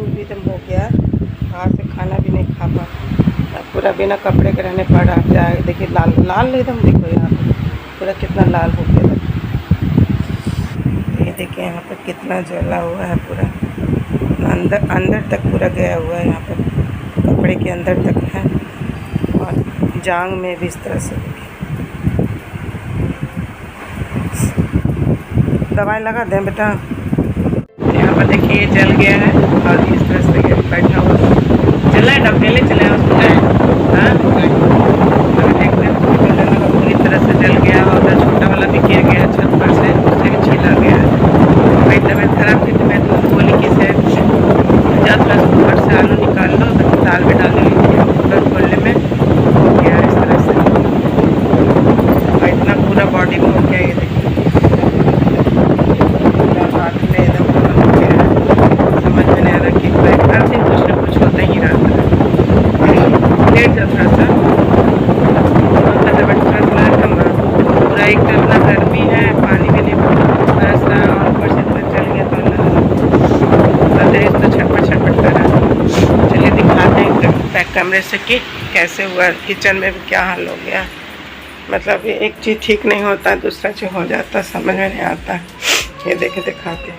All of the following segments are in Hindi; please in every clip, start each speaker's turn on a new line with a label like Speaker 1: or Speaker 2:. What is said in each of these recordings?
Speaker 1: फूल भी एकदम हो गया, बाहर से खाना भी नहीं खा पा, पूरा बिना कपड़े के रहने पड़ रहा। जाए देखिए लाल लाल एकदम, देखो यहाँ पे पूरा कितना लाल हो गया। ये देखिए यहाँ पे कितना जला हुआ है, पूरा अंदर अंदर तक पूरा गया हुआ है, यहाँ पे कपड़े के अंदर तक है और जांग में भी इस तरह से। दवाई लगा दें बेटा। यहाँ पर देखिए जल गया है और इस तरह से बैठा हुआ चला है। डॉक्टर ले चले हॉस्पिटल। हाँ देखते हैं हॉस्पिटल पूरी तरह से जल गया और छोटा वाला भी गिर गया छत पर से, उससे भी छीला गया। भाई तबीयत खराब थी तो मैं तो बोली कि से जा थोड़ा ऊपर से आलू निकाल लो तो दाल में डाल लीजिए, कुकर खोलने में हो गया इस तरह से और इतना पूरा बॉडी में हो गया। ये देखिए हाथ में एकदम हो गया, समझ में नहीं आ रहा कि हर दिन कुछ ना कुछ होता ही रहता है। लेट जा थोड़ा सा, पूरा एक तो अपना गर्मी है, पानी भी नहीं बरस रहा और ऊपर से इतना चल गया तो शरीर तो छटपट छटपट कर रहा। चलिए दिखाते हैं बैक कैमरे से कि कैसे हुआ, किचन में भी क्या हाल हो गया। मतलब एक चीज़ ठीक नहीं होता दूसरा चीज़ हो जाता, समझ में नहीं आता। ये देखिए दिखाते,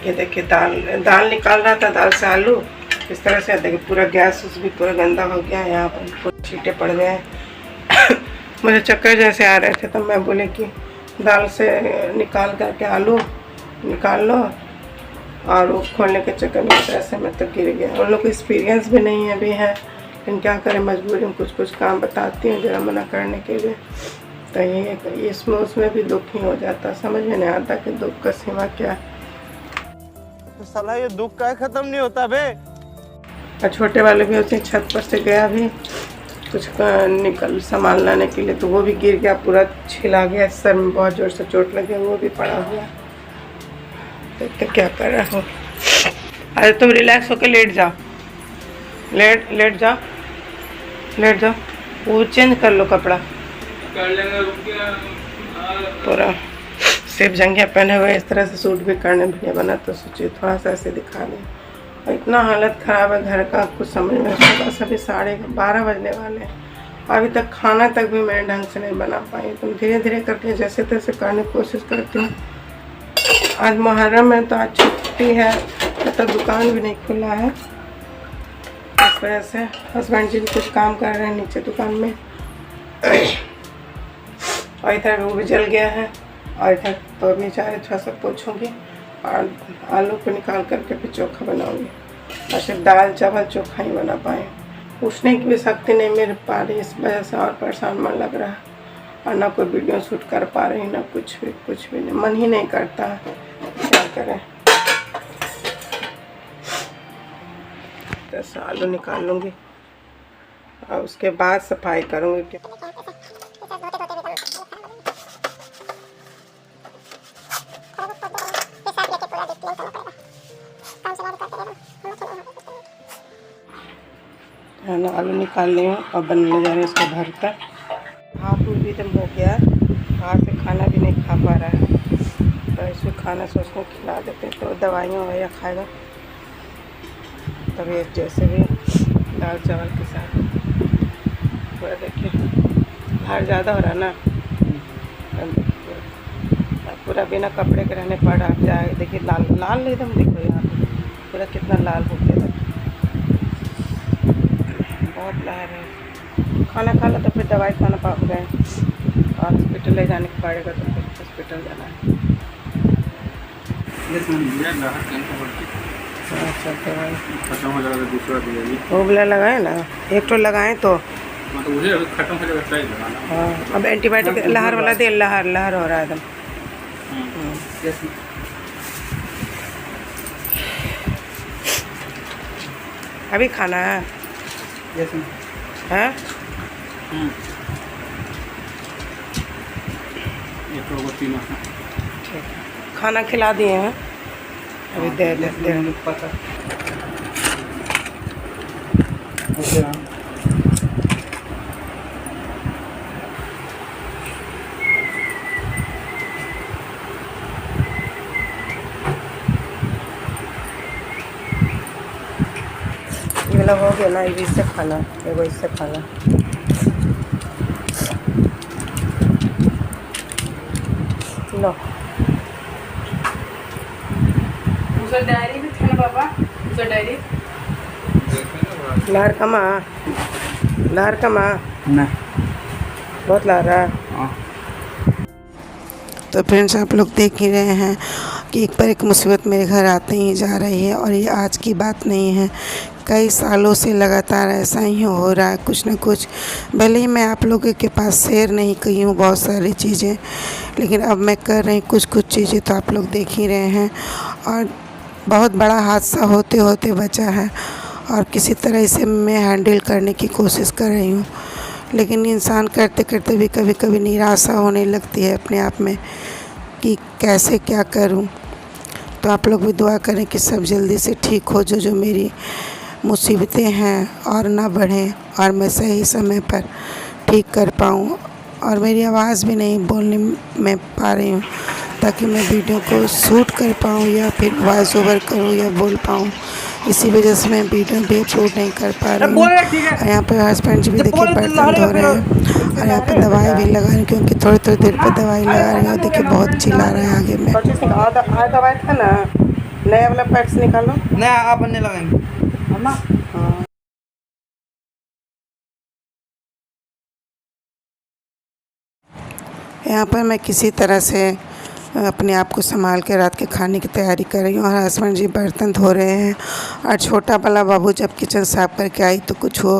Speaker 1: ये देखिए दाल निकाल रहा था, दाल से आलू इस तरह से। देखिए पूरा गैस उस भी पूरा गंदा हो गया, यहाँ पर पूरे छींटे पड़ गए। मुझे चक्कर जैसे आ रहे थे तो मैं बोले कि दाल से निकाल करके आलू निकाल लो, और वो खोलने के चक्कर में इस तरह से मैं तो गिर गया। उन लोग को एक्सपीरियंस भी नहीं है अभी है, लेकिन क्या करें मजबूरी में कुछ कुछ काम बताती हूँ जरा मना करने के लिए। तो ये इसमें उसमें भी दुख ही हो जाता, समझ में नहीं आता कि दुख का सीमा क्या है।
Speaker 2: तो साला ये दुख का खत्म नहीं होता बे।
Speaker 1: और छोटे वाले भी उसी छत पर से गया भी कुछ निकल सामान लाने के लिए, तो वो भी गिर गया, पूरा छिला गया, सर में बहुत जोर से चोट लगी, वो भी पड़ा हुआ। तो क्या कर रहा हो? अरे तुम रिलैक्स होकर लेट जाओ, लेट जाओ, लेट जाओ। वो चेंज कर लो कपड़ा,
Speaker 3: कर लेंगे
Speaker 1: पूरा सिर्फ जंघिया पहने हुए इस तरह से सूट भी करने भी बना, तो सोचिए थोड़ा सा ऐसे दिखा दें। और इतना हालत ख़राब है घर का, कुछ समझ में नहीं। बस अभी 12:30 बजने वाले हैं, अभी तक खाना तक भी मैं ढंग से नहीं बना पाई। तुम धीरे धीरे करके जैसे तैसे करने की कोशिश करती हूँ। आज मुहर्रम है तो आज छुट्टी है, तो दुकान भी नहीं खुला है, इस वजह से हस्बैंड जी भी कुछ काम कर रहे हैं नीचे दुकान में। और इधर वो भी जल गया है, और इधर तो अभी चाहे थोड़ा सा पोछूँगी और आलू को निकाल करके फिर चोखा बनाऊँगी। और सिर्फ दाल चावल चोखा ही बना पाए, उठने की भी शक्ति नहीं मिल पा रही, इस वजह से और परेशान मन लग रहा है। और ना कोई वीडियो शूट कर पा रही, ना कुछ भी नहीं, मन ही नहीं करता, क्या करें। तो आलू निकाल लूँगी और उसके बाद सफाई करूँगी। क्या है ना, आलू निकाल ली हूँ और बनने जा रही है इसका भरता। हाथ भी एकदम हो गया, बाहर से खाना भी नहीं खा पा रहा है, तो इसको खाना सोचने खिला देते तो दवाइयाँ वगैरह खाएगा, तभी जैसे भी दाल चावल के साथ। पूरा देखिए बाहर ज़्यादा हो रहा ना, पूरा बिना कपड़े के रहने पड़ रहा। जाए देखिए लाल लाल एकदम, देखो यहाँ पे पूरा कितना लाल हो गया, बहुत लहर है। खाना खा लो तो फिर दवाई खाना पड़ गए और हॉस्पिटल ले जाने को पड़ेगा, तो फिर हॉस्पिटल जाना है। अच्छा दवाई
Speaker 3: खत्म हो जाएगा, दूसरा दिया
Speaker 1: वो वाला लगाए ना, एक तो लगाएं तो
Speaker 3: मतलब मुझे खत्म हो जाएगा, सही लगाना।
Speaker 1: हाँ, अब एंटीबायोटिक लहर वाला दे, लहर हो रहा है एकदम। अभी खाना है हैं?
Speaker 3: ठीक,
Speaker 1: खाना खिला दिए हैं, अभी दे
Speaker 3: पता।
Speaker 1: मतलब हो गया ना, ये इससे खाना, एगो इससे खाना। लो
Speaker 4: उसे डायरी भी था ना पापा, उसे डायरी
Speaker 1: लहर कमा, लहर कमा,
Speaker 3: ना
Speaker 1: बहुत लहर रहा है।
Speaker 3: हाँ
Speaker 1: तो फ्रेंड्स आप लोग देख ही रहे हैं कि एक पर एक मुसीबत मेरे घर आते ही जा रही है, और ये आज की बात नहीं है, कई सालों से लगातार ऐसा ही हो रहा है कुछ न कुछ। भले ही मैं आप लोगों के पास शेयर नहीं की हूँ बहुत सारी चीज़ें, लेकिन अब मैं कर रही कुछ चीज़ें, तो आप लोग देख ही रहे हैं। और बहुत बड़ा हादसा होते होते बचा है, और किसी तरह इसे मैं हैंडल करने की कोशिश कर रही हूँ, लेकिन इंसान करते करते भी कभी कभी निराशा होने लगती है अपने आप में कि कैसे क्या करूं। तो आप लोग भी दुआ करें कि सब जल्दी से ठीक हो, जो मेरी मुसीबतें हैं और ना बढ़ें, और मैं सही समय पर ठीक कर पाऊं। और मेरी आवाज़ भी नहीं बोलने में पा रही हूँ, ताकि मैं वीडियो को शूट कर पाऊँ या फिर वॉइस ओवर करूँ या बोल पाऊँ। इसी वजह से मैं वीडियो भी अपलोड नहीं कर पा रही हूँ। और यहाँ पर हस्बैंड जी भी देखिए बर्तन धो रहे हैं, और यहाँ पर दवाई भी लगा रही हूँ, क्योंकि थोड़ी थोड़ी देर पर दवाई लगा रही हूँ। और देखिए बहुत चिल्ला रहा है आगे में। दवाई था ना, नया वाला पैक्स निकालो।
Speaker 2: नया आप बनने लगाएंगे
Speaker 1: हाँ। यहाँ पर मैं किसी तरह से अपने आप को संभाल के रात के खाने की तैयारी कर रही हूँ, और हस्बैंड जी बर्तन धो रहे हैं। और छोटा वाला बाबू जब किचन साफ करके आई तो कुछ हो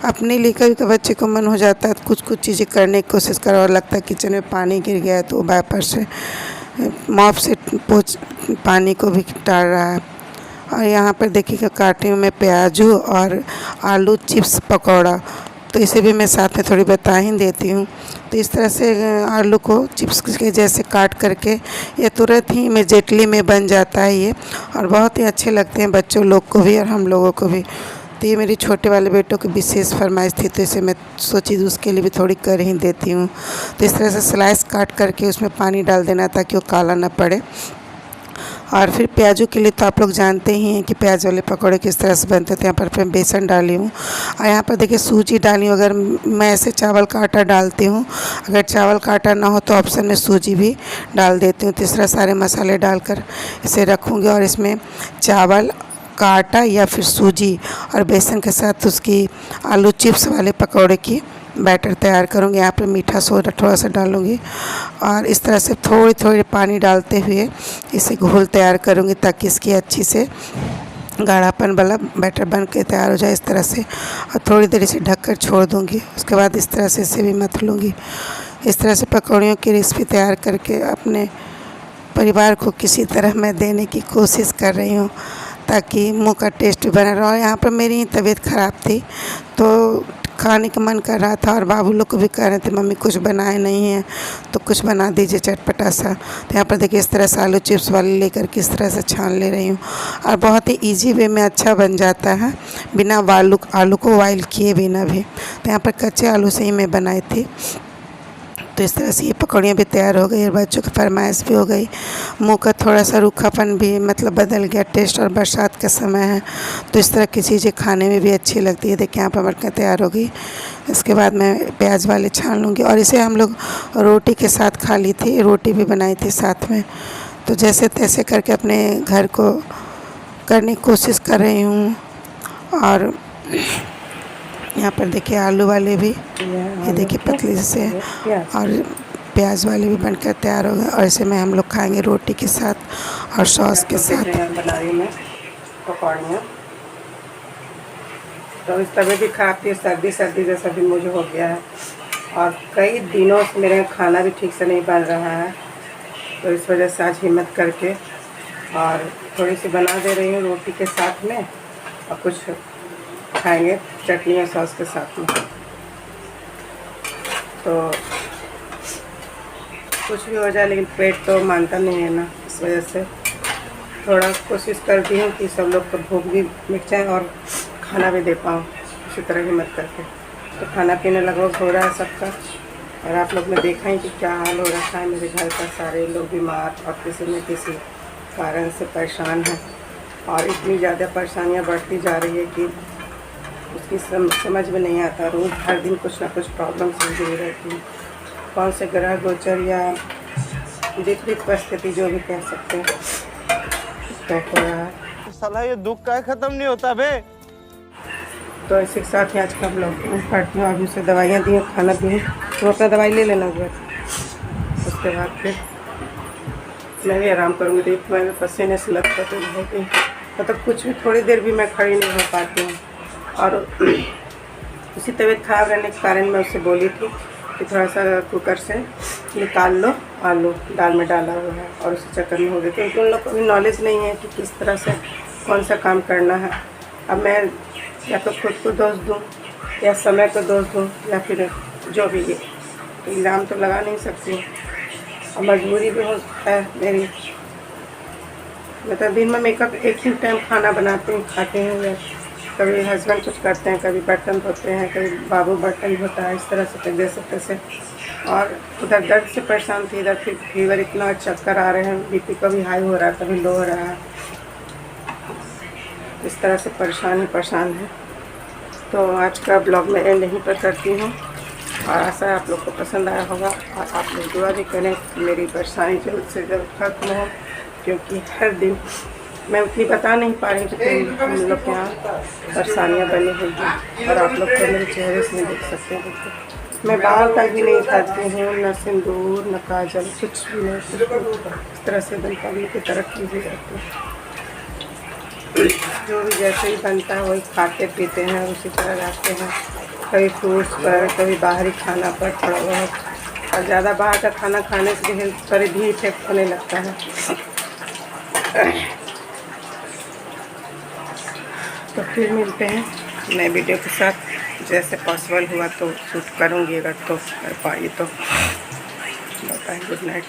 Speaker 1: अपने लिए, कभी कभी बच्चे को मन हो जाता है कुछ चीज़ें करने की कोशिश करो, और लगता है किचन में पानी गिर गया है तो वाइपर से मॉप से पोंछ पानी को भी डाल रहा है। और यहाँ पर देखिएगा काटी हूँ मैं प्याजू और आलू चिप्स पकौड़ा, तो इसे भी मैं साथ में थोड़ी बता ही देती हूँ। तो इस तरह से आलू को चिप्स के जैसे काट करके ये तुरंत ही इमीडिएटली में बन जाता है ये, और बहुत ही अच्छे लगते हैं बच्चों लोग को भी और हम लोगों को भी। तो ये मेरी छोटे वाले बेटों की विशेष फरमाइश थी, तो इसे मैं सोची उसके लिए भी थोड़ी कर ही देती हूँ। तो इस तरह से स्लाइस काट करके उसमें पानी डाल देना ताकि वो काला ना पड़े। और फिर प्याजों के लिए तो आप लोग जानते ही हैं कि प्याज वाले पकौड़े किस तरह से बनते थे। यहाँ पर मैं बेसन डाली हूँ, और यहाँ पर देखिए सूजी डाली हूँ। अगर मैं ऐसे चावल का आटा डालती हूँ, अगर चावल का आटा ना हो तो ऑप्शन में सूजी भी डाल देती हूँ। तो इस तरह सारे मसाले डालकर इसे रखूँगी, और इसमें चावल का आटा या फिर सूजी और बेसन के साथ उसकी आलू चिप्स वाले पकौड़े की बैटर तैयार करूँगी। यहाँ पर मीठा सोडा थोड़ा सा डालूँगी, और इस तरह से थोड़ी थोड़ी पानी डालते हुए इसे घोल तैयार करूँगी, ताकि इसकी अच्छी से गाढ़ापन वाला बैटर बन के तैयार हो जाए इस तरह से। और थोड़ी देर इसे ढककर छोड़ दूँगी, उसके बाद इस तरह से इसे भी मथ लूँगी। इस तरह से पकौड़ियों की रेसिपी तैयार करके अपने परिवार को किसी तरह मैं देने की कोशिश कर रही हूँ, ताकि मुँह का टेस्ट भी बना रहे। और यहाँ पर मेरी तबीयत ख़राब थी तो खाने का मन कर रहा था, और बाबू लोग को भी कह रहे थे मम्मी कुछ बनाए नहीं है तो कुछ बना दीजिए चटपटा सा। तो यहाँ पर देखिए इस तरह से आलू चिप्स वाले लेकर के इस तरह से छान ले रही हूँ, और बहुत ही इजी वे में अच्छा बन जाता है बिना आलू को बॉयल किए बिना भी। तो यहाँ पर कच्चे आलू से ही मैं बनाई थी। तो इस तरह से ये पकौड़ियाँ भी तैयार हो गई, और बच्चों की फरमाइश भी हो गई। मुँह का थोड़ा सा रूखापन भी मतलब बदल गया टेस्ट, और बरसात का समय है तो इस तरह की चीज़ें खाने में भी अच्छी लगती है। देखिए यहाँ पर मटका तैयार हो गई। इसके बाद मैं प्याज वाले छान लूँगी, और इसे हम लोग रोटी के साथ खा ली थी, रोटी भी बनाई थी साथ में। तो जैसे तैसे करके अपने घर को करने की कोशिश कर रही हूँ। और यहाँ पर देखिए आलू वाले भी, ये देखिए पतली से, और प्याज वाले भी बनकर तैयार हो गए, और इसे में हम लोग खाएंगे रोटी के साथ और सॉस के साथ। बना रही मैं पकौड़ियाँ। तो इस तबीयत भी खराब थी, सर्दी जैसा भी मुझे हो गया है, और कई दिनों से मेरे खाना भी ठीक से नहीं बन रहा है। तो इस वजह से आज हिम्मत करके और थोड़ी सी बना दे रही हूँ रोटी के साथ में, और कुछ खाएंगे चटनी और सॉस के साथ में। तो कुछ भी हो जाए लेकिन पेट तो मानता नहीं है ना, इस वजह से थोड़ा कोशिश करती हूँ कि सब लोग को भूख भी मिट जाए और खाना भी दे पाऊँ इसी तरह हिम्मत करके। तो खाना पीना लगभग हो रहा है सबका, और आप लोग ने देखा ही कि क्या हाल हो रखा है मेरे घर का। सारे लोग बीमार और किसी न किसी कारण से परेशान हैं, और इतनी ज़्यादा परेशानियाँ बढ़ती जा रही है कि उसकी समझ में नहीं आता। रोज़ हर दिन कुछ ना कुछ प्रॉब्लम से जुड़ी रहती है। कौन से ग्रह गोचर या विपरीत परिस्थिति जो भी कह सकते हैं तो हो रहा है।
Speaker 2: साला ये दुख का खत्म नहीं होता बे।
Speaker 1: तो इसी के साथ ही आज का ब्लॉग करती हूँ। अभी उसे दवाइयाँ दी, खाना दी, तो अपना दवाई ले लेना घर। उसके बाद फिर मैं भी आराम करूँगी। देख मैं पसीने से लथपथ हो गई, मतलब कुछ भी थोड़ी देर भी मैं खड़ी नहीं हो पाती हूँ। और उसी तबीयत खराब रहने के कारण मैं उससे बोली थी कि थोड़ा सा कुकर से निकाल लो आलू, दाल में डाला हुआ है, और उसी चक्कर में हो गई। क्योंकि उन लोग को भी नॉलेज नहीं है कि किस तरह से कौन सा काम करना है। अब मैं या तो खुद को दोष दूँ या समय को दोष दूँ या फिर जो भी है, इल्ज़ाम तो लगा नहीं सकती हूँ। और मजबूरी भी हो सकता है मेरी। मतलब दिन में मेकअप एक ही टाइम खाना बनाती हूँ, खाते हैं, या कभी हस्बैंड कुछ करते हैं, कभी बर्तन धोते हैं, कभी बाबू बर्तन धोता है, इस तरह से तबियत से तैसे। और उधर दर्द से परेशान थी, इधर फिर फीवर इतना, चक्कर आ रहे हैं, बीपी कभी हाई हो रहा है कभी लो हो रहा है। इस तरह से परेशान है। तो आज का ब्लॉग मैं एंड यहीं पर करती हूँ, और आशा है आप लोग को पसंद आया होगा। और आप लोग दुआ भी करें कि मेरी परेशानी जल्द से जल्द खत्म हो, क्योंकि हर दिन मैं उतनी बता नहीं पा रही जितनी हम लोग के यहाँ परेशानियाँ बनी हुई हैं। और आप लोग तो मेरे चेहरे से नहीं देख सकते हैं। मैं बाहर तक भी नहीं करती हूँ, न सिंदूर न काजल, कुछ भी नहीं। इस तरह से एकदम पब्लिक की तरफ की भी रहती है। जो भी जैसे ही बनता है वही खाते पीते हैं, उसी तरह रहते हैं। कभी फ्रूट्स पर, कभी बाहरी खाना पर थोड़ा बहुत। और ज़्यादा बाहर का खाना खाने से हेल्थ पर भी इफेक्ट होने लगता है। तो फिर मिलते हैं नए वीडियो के साथ। जैसे पॉसिबल हुआ तो शूट करूँगी, अगर तो कर पाई तो। Bye, good night.